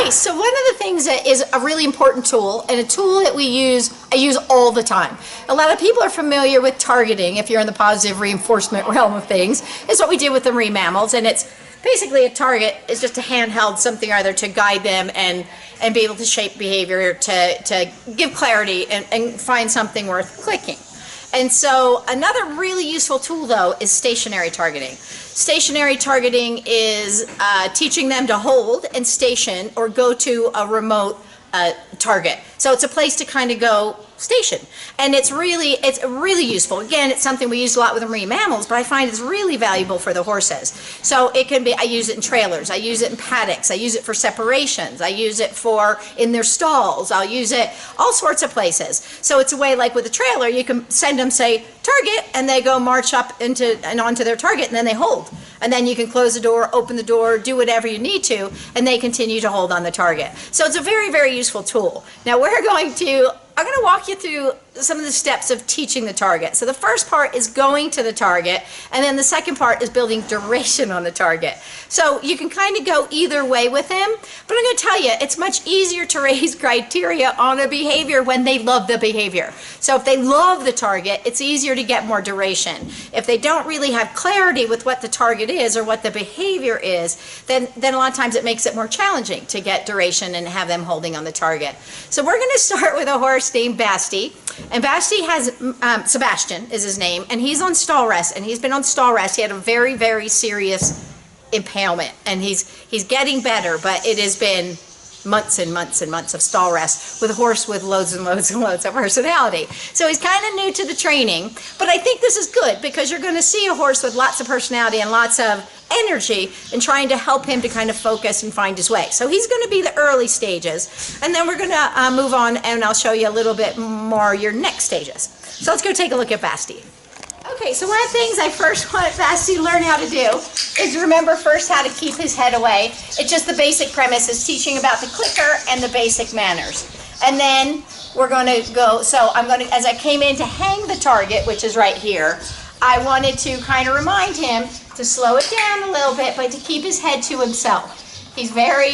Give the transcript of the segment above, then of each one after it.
Okay, so one of the things that is a really important tool, and a tool that I use all the time. A lot of people are familiar with targeting, if you're in the positive reinforcement realm of things. It's what we do with the marine mammals, and it's basically a target is just a handheld something or other to guide them and be able to shape behavior, to give clarity and find something worth clicking. And so another really useful tool, though, is stationary targeting. Stationary targeting is teaching them to hold and station or go to a remote target. So it's a place to kind of go station. And it's really useful. Again, it's something we use a lot with marine mammals, but I find it's really valuable for the horses. So it can be, I use it in trailers, I use it in paddocks, I use it for separations, I use it for in their stalls, I'll use it all sorts of places. So it's a way, like with a trailer, you can send them, say, target, and they go march up into and onto their target, and then they hold. And then you can close the door, open the door, do whatever you need to, and they continue to hold on the target. So it's a very, very useful tool. Now I'm going to walk you through some of the steps of teaching the target. So the first part is going to the target, and then the second part is building duration on the target. So you can kind of go either way with him, but I'm going to tell you, it's much easier to raise criteria on a behavior when they love the behavior. So if they love the target, it's easier to get more duration. If they don't really have clarity with what the target is or what the behavior is, then a lot of times it makes it more challenging to get duration and have them holding on the target. So we're going to start with a horse named Basti. And Basti has, Sebastion is his name, and he's on stall rest, and he's been on stall rest. He had a very, very serious impalement, and he's getting better, but it has been months and months and months of stall rest with a horse with loads and loads and loads of personality. So he's kind of new to the training, but I think this is good because you're going to see a horse with lots of personality and lots of energy and trying to help him to kind of focus and find his way. So he's going to be the early stages, and then we're going to move on, and I'll show you a little bit more your next stages. So let's go take a look at Basti. Okay, so one of the things I first want Basti to learn how to do is remember first how to keep his head away. It's just the basic premise is teaching about the clicker and the basic manners. And then we're going to go, so I'm going to, as I came in to hang the target, which is right here, I wanted to kind of remind him to slow it down a little bit, but to keep his head to himself. He's very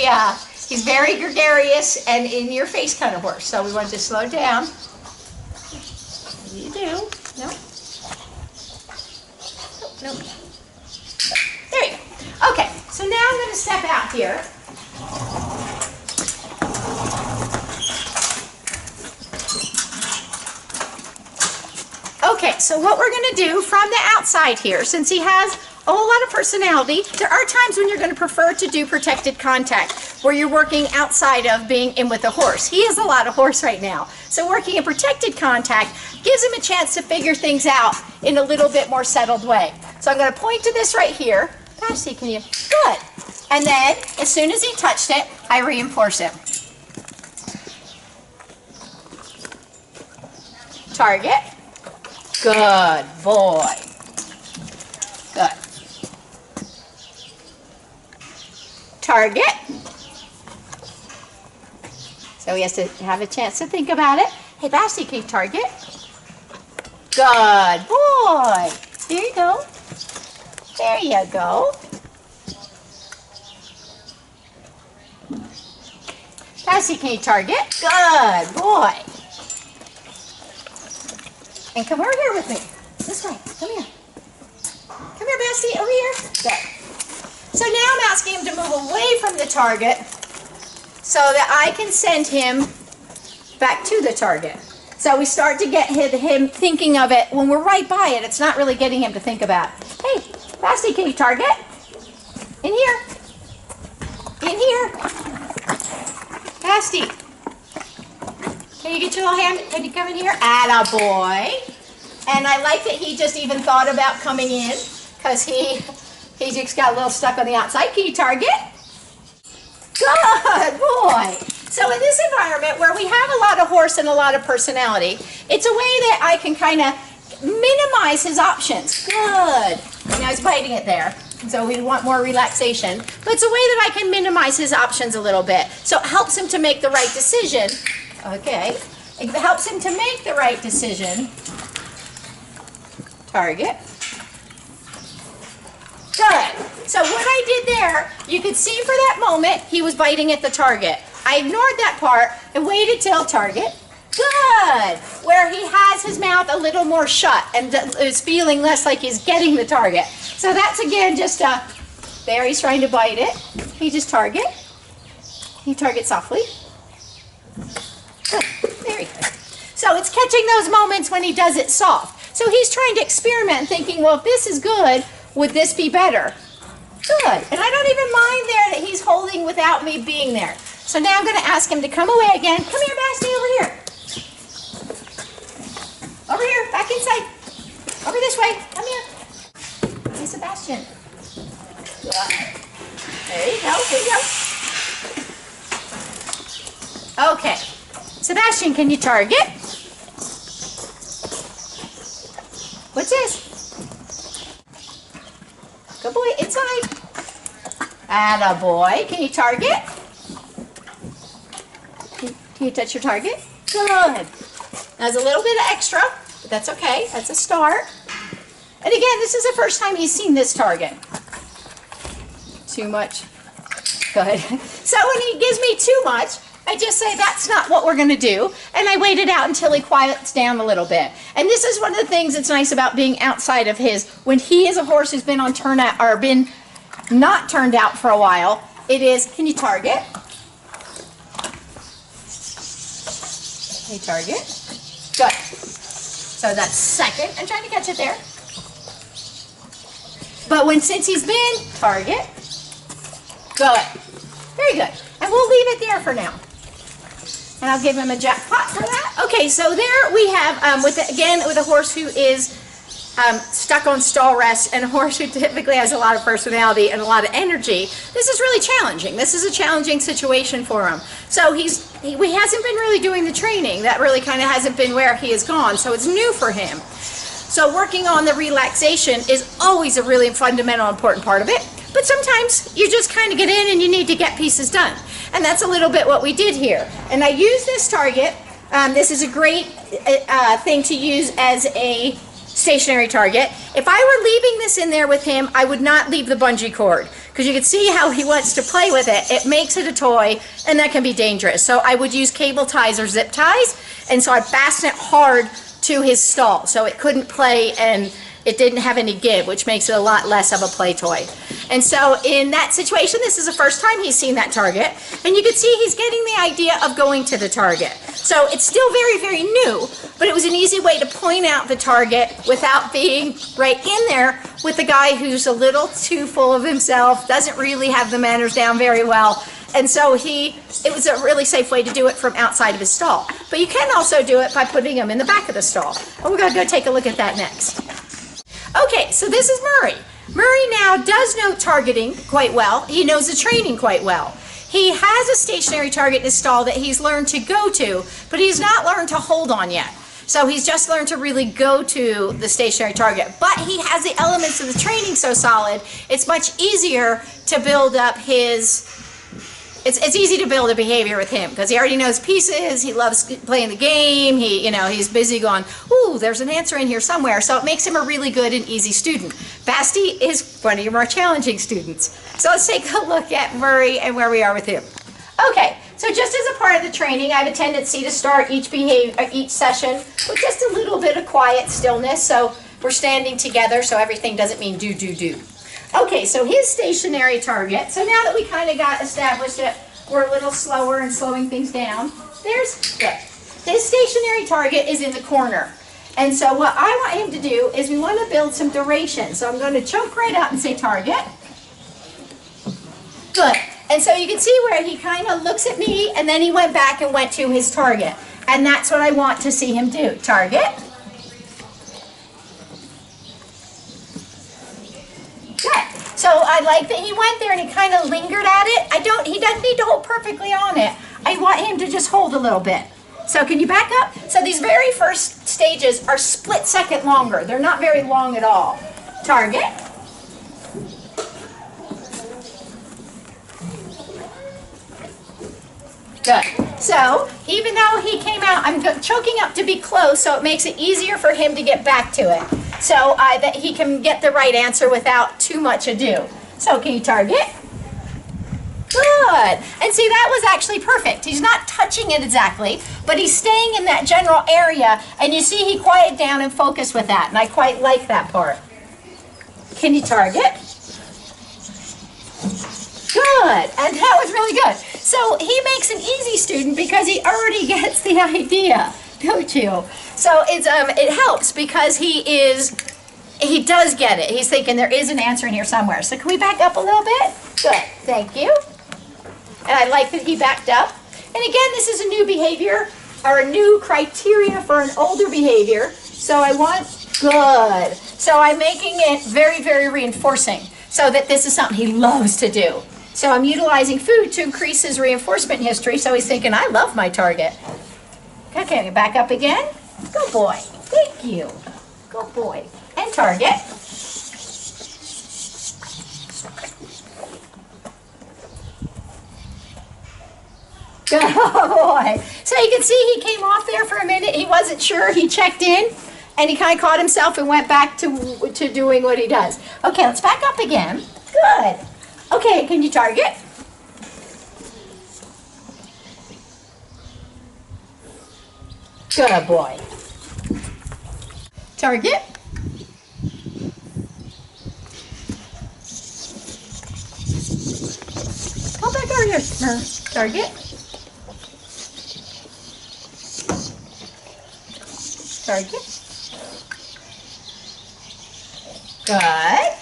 gregarious and in your face kind of horse. So we want to slow it down. You do. No. No. There you go. Okay, so now I'm going to step out here. Okay, so what we're going to do from the outside here, since he has a whole lot of personality, there are times when you're going to prefer to do protected contact, where you're working outside of being in with the horse. He has a lot of horse right now. So working in protected contact gives him a chance to figure things out in a little bit more settled way. So I'm going to point to this right here. Basti, can you? Good. And then, as soon as he touched it, I reinforce him. Target. Good boy. Good. Target. So he has to have a chance to think about it. Hey, Basti, can you target? Good boy. There you go. There you go. Basti, can you target? Good boy. And come over here with me. This way. Come here. Come here, Basti. Over here. Good. So now I'm asking him to move away from the target so that I can send him back to the target. So we start to get him thinking of it when we're right by it. It's not really getting him to think about, hey, Basti, can you target? In here. In here. Basti. Can you get your little hand? Can you come in here? Attaboy. And I like that he just even thought about coming in because he just got a little stuck on the outside. Can you target? Good boy. So in this environment where we have a lot of horse and a lot of personality, it's a way that I can kind of minimize his options. Good. Now he's biting it there. So we want more relaxation. But it's a way that I can minimize his options a little bit. So it helps him to make the right decision. Okay. It helps him to make the right decision. Target. Good. So what I did there, you could see for that moment, he was biting at the target. I ignored that part and waited till target. Good. Where he has his mouth a little more shut and is feeling less like he's getting the target. So that's again just there he's trying to bite it. He just target. He targets softly. Good. Very good. So it's catching those moments when he does it soft. So he's trying to experiment and thinking, well, if this is good, would this be better? Good. And I don't even mind there that he's holding without me being there. So now I'm going to ask him to come away again. Come here, Basti, over here. Over here, back inside. Over this way. Come here. Hey, Sebastion. Good. There you go. There you go. Okay. Sebastion, can you target? What's this? Good boy. Inside. Attaboy. Can you target? Can you touch your target? Good. That's a little bit of extra, but that's okay. That's a start. And again, this is the first time he's seen this target. Too much. Good. So when he gives me too much, I just say that's not what we're going to do, and I wait it out until he quiets down a little bit. And this is one of the things that's nice about being outside of his. When he is a horse who's been on turnout or been not turned out for a while, it is, can you target? Can you target? Good. So that's second. I'm trying to catch it there. But since he's been target, good. Very good. And we'll leave it there for now. And I'll give him a jackpot for that. Okay, so there we have, with a horse who is stuck on stall rest and a horse who typically has a lot of personality and a lot of energy. This is really challenging. This is a challenging situation for him. So he hasn't been really doing the training. That really kind of hasn't been where he has gone. So it's new for him. So working on the relaxation is always a really fundamental, important part of it. But sometimes you just kind of get in and you need to get pieces done. And that's a little bit what we did here. And I use this target. This is a great thing to use as a stationary target. If I were leaving this in there with him, I would not leave the bungee cord, because you can see how he wants to play with it. It makes it a toy, and that can be dangerous. So I would use cable ties or zip ties, and so I'd fasten it hard to his stall so it couldn't play and it didn't have any give, which makes it a lot less of a play toy. And so in that situation, this is the first time he's seen that target, and you can see he's getting the idea of going to the target. So it's still very, very new, but it was an easy way to point out the target without being right in there with the guy who's a little too full of himself, doesn't really have the manners down very well. And so it was a really safe way to do it from outside of his stall. But you can also do it by putting him in the back of the stall. And we're going to go take a look at that next. Okay, so this is Murray. Murray now does know targeting quite well. He knows the training quite well. He has a stationary target in his stall that he's learned to go to, but he's not learned to hold on yet. So he's just learned to really go to the stationary target. But he has the elements of the training so solid, it's much easier to build up his... It's easy to build a behavior with him because he already knows pieces. He loves playing the game. He's busy going, ooh, there's an answer in here somewhere. So it makes him a really good and easy student. Basti is one of your more challenging students. So let's take a look at Murray and where we are with him. Okay, so just as a part of the training, I have a tendency to start each session with just a little bit of quiet stillness. So we're standing together, so everything doesn't mean do, do, do. Okay, so his stationary target, so now that we kind of got established that we're a little slower and slowing things down, his stationary target is in the corner. And so what I want him to do is we want to build some duration. So I'm going to choke right out and say target. Good. And so you can see where he kind of looks at me and then he went back and went to his target. And that's what I want to see him do. Target. So I like that he went there and he kind of lingered at it. He doesn't need to hold perfectly on it. I want him to just hold a little bit. So can you back up? So these very first stages are split second longer. They're not very long at all. Target. Good. So even though he came out, I'm choking up to be close, so it makes it easier for him to get back to it. so that he can get the right answer without too much ado. So can you target? Good. And see, that was actually perfect. He's not touching it exactly, but he's staying in that general area, and you see he quieted down and focused with that, and I quite like that part. Can you target? Good. And that was really good. So he makes an easy student because he already gets the idea, don't you? So it helps because he does get it. He's thinking there is an answer in here somewhere. So can we back up a little bit? Good. Thank you. And I like that he backed up. And again, this is a new behavior or a new criteria for an older behavior. So I want good. So I'm making it very, very reinforcing so that this is something he loves to do. So I'm utilizing food to increase his reinforcement history. So he's thinking, I love my target. Okay, back up again. Good boy. Thank you. Good boy. And target. Good boy. So you can see he came off there for a minute. He wasn't sure. He checked in, and he kind of caught himself and went back to doing what he does. Okay, let's back up again. Good. Okay, can you target? Good boy. Target. Come back over here. Target. Target. Good.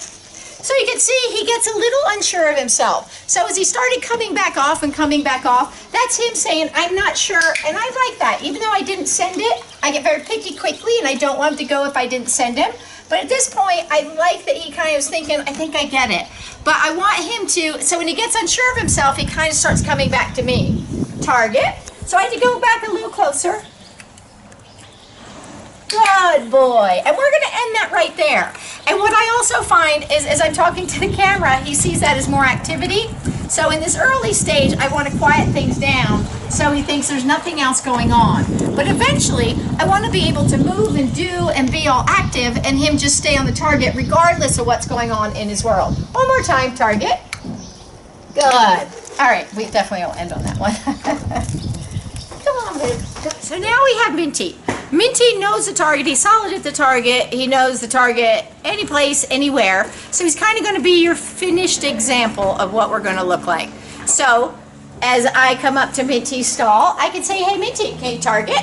So you can see he gets a little unsure of himself. So as he started coming back off and coming back off, that's him saying, I'm not sure, and I like that. Even though I didn't send it, I get very picky quickly, and I don't want him to go if I didn't send him. But at this point, I like that he kind of was thinking, I think I get it. But I want him to, so when he gets unsure of himself, he kind of starts coming back to me. Target. So I had to go back a little closer. Good boy. And we're going to end that right there. And what I also find is, as I'm talking to the camera, he sees that as more activity. So in this early stage, I want to quiet things down so he thinks there's nothing else going on. But eventually, I want to be able to move and do and be all active and him just stay on the target regardless of what's going on in his world. One more time, target. Good. All right, we definitely will end on that one. Come on, babe. So now we have Minty. Minty knows the target. He's solid at the target. He knows the target any place, anywhere. So he's kind of going to be your finished example of what we're going to look like. So as I come up to Minty's stall, I can say, hey, Minty, can you target?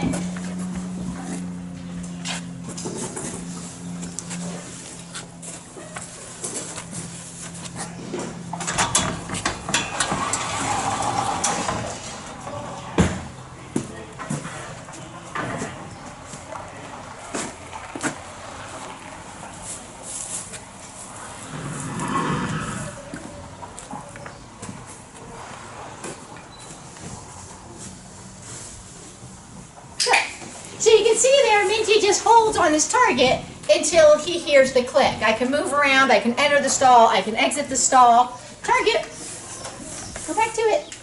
So you can see there, Minty just holds on his target until he hears the click. I can move around, I can enter the stall, I can exit the stall. Target, go back to it.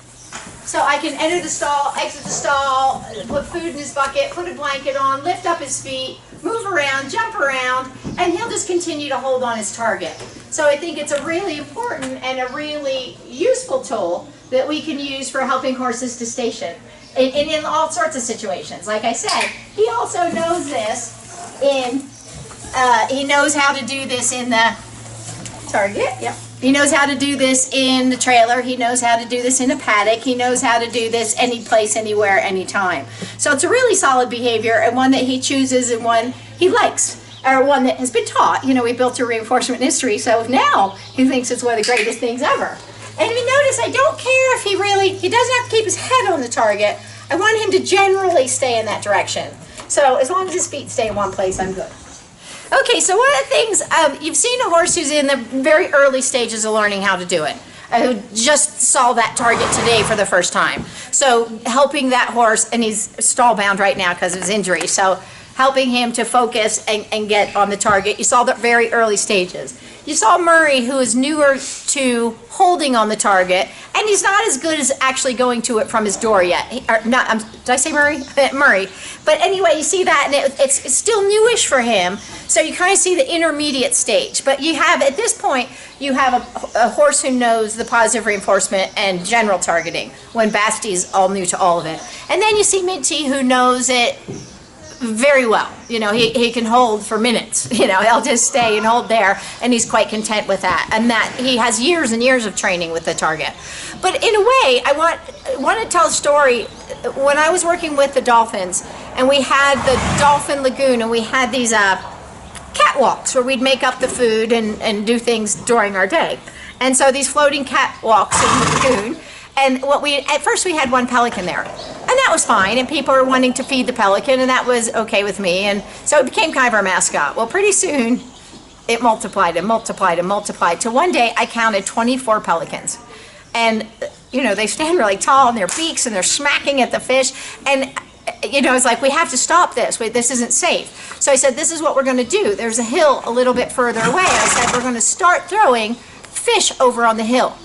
So I can enter the stall, exit the stall, put food in his bucket, put a blanket on, lift up his feet, move around, jump around, and he'll just continue to hold on his target. So I think it's a really important and a really useful tool that we can use for helping horses to station. In all sorts of situations. Like I said, he also knows this he knows how to do this in the target. Yep. He knows how to do this in the trailer. He knows how to do this in a paddock. He knows how to do this any place, anywhere, anytime. So it's a really solid behavior and one that he chooses and one he likes. Or one that has been taught. You know, we built a reinforcement history, so now he thinks it's one of the greatest things ever. And if you notice, I don't care if he doesn't have to keep his head on the target. I want him to generally stay in that direction. So as long as his feet stay in one place, I'm good. Okay, so one of the things, you've seen a horse who's in the very early stages of learning how to do it. Who just saw that target today for the first time. So helping that horse, and he's stall bound right now because of his injury. So helping him to focus and get on the target. You saw the very early stages. you saw Murray, who is newer to holding on the target, and he's not as good as actually going to it from his door yet. Did I say Murray? Murray. But anyway, you see that, and it's still newish for him. So you kind of see the intermediate stage. But you have, at this point, you have a horse who knows the positive reinforcement and general targeting, when Basti's all new to all of it. And then you see Minty, who knows it very well. You know, he can hold for minutes. You know, he'll just stay and hold there, and he's quite content with that. And that he has years and years of training with the target. But in a way, I want to tell a story. When I was working with the dolphins, and we had the dolphin lagoon, and we had these catwalks where we'd make up the food and do things during our day. And so these floating catwalks in the lagoon. And at first we had one pelican there, and that was fine, and people were wanting to feed the pelican, and that was okay with me, and so it became kind of our mascot. Well, pretty soon it multiplied and multiplied and multiplied, till one day I counted 24 pelicans. And you know, they stand really tall in their beaks, and they're smacking at the fish, and you know, it's like, we have to stop this. This isn't safe. So I said, this is what we're going to do. There's a hill a little bit further away. I said, we're going to start throwing fish over on the hill.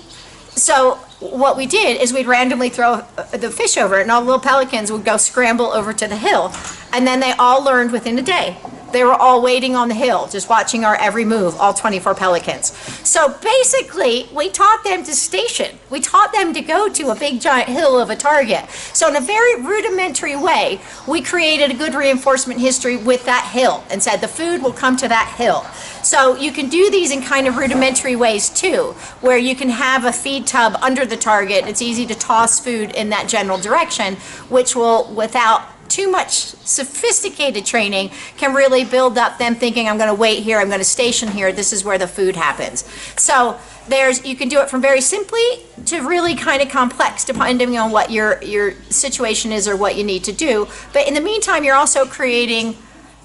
So what we did is we'd randomly throw the fish over it, and all the little pelicans would go scramble over to the hill. And then they all learned within a day. They were all waiting on the hill, just watching our every move, all 24 pelicans. So basically, we taught them to station. We taught them to go to a big giant hill of a target. So in a very rudimentary way, we created a good reinforcement history with that hill and said the food will come to that hill. So you can do these in kind of rudimentary ways too, where you can have a feed tub under the target. It's easy to toss food in that general direction, which will, without too much sophisticated training, can really build up them thinking, I'm going to wait here, I'm going to station here, this is where the food happens. So you can do it from very simply to really kind of complex, depending on what your situation is or what you need to do. But in the meantime, you're also creating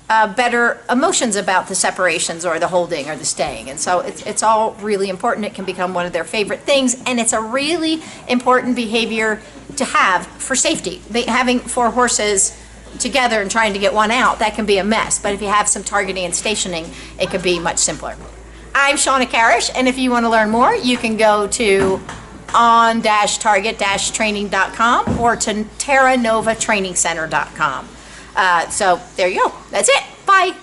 better emotions about the separations or the holding or the staying. And so it's all really important. It can become one of their favorite things, and it's a really important behavior to have for safety. Having 4 horses together and trying to get one out, that can be a mess. But if you have some targeting and stationing, it could be much simpler. I'm Shawna Karrasch, and if you want to learn more, you can go to on-target-training.com or to terranovatrainingcenter.com. So there you go. That's it. Bye.